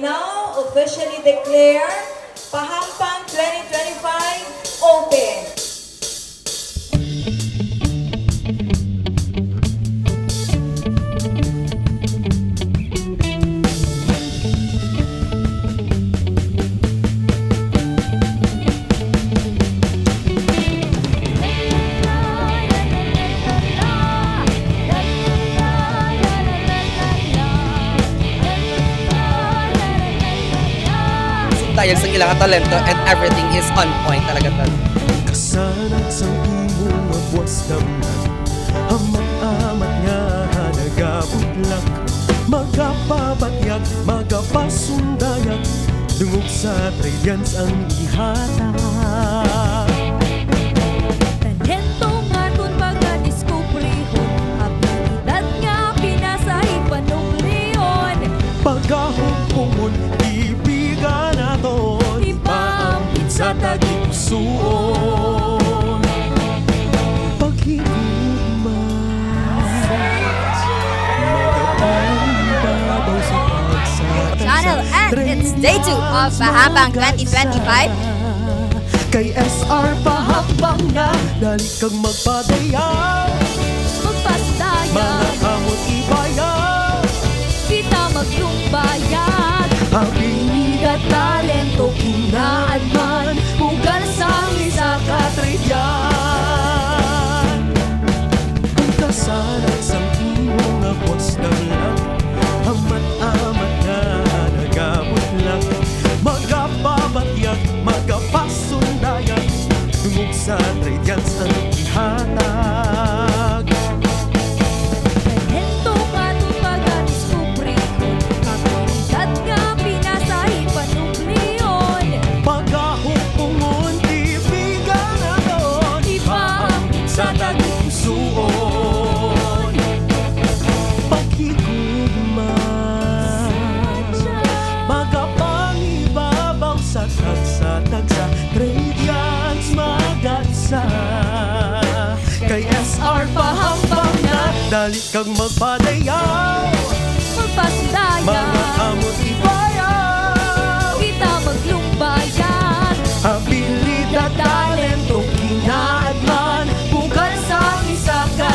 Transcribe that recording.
now officially declare Pahampang 2025 open. Dahil sa ilang talento and everything is on point talaga to. Kasanag sa imong mabwas damnan, amat-amat nga nagabutlak, magapabatyag, magapasundayak, dungog sa trillions ang ihata. Talento nga kung magadiskubrihon, habilidad nga pinasahig panubliyon. Pagkahukumon, ibigan naton, ipaambit sa tagi-pusoon. Paghigugma, magapababaw sa pagsatag Channel and it's day 2 of Pahampang 2025. Kay SR Pahampang na, dali kang magpadayaw, Magpasadaya, mga kamot ibayaw, kita maglumbaya. habilidad, talento, kinaan man, bugal sa isa katrilyan. Ang kasanag sa imong nga buwas damnan, amat-amat nga nagabutlak, magapabatyag, magapasundayan, dungog sa trillions ang ihatag. Talento nga kung magadiskubrihon, habilidad nga pinasahig panubliyon. Pagkahukumon, ibigan naton, ipaambit sa tagi-pusoon. Paghigugma, magapangibabaw sa tagsa-tagsa, trillions magatsa. Kay SR Pahampang na, dali kang magpadayaw, Magpasadaya, mga kamot ibayaw, kita maglumbayan. habilidad, talento, kinaan man, bugal sa isa ka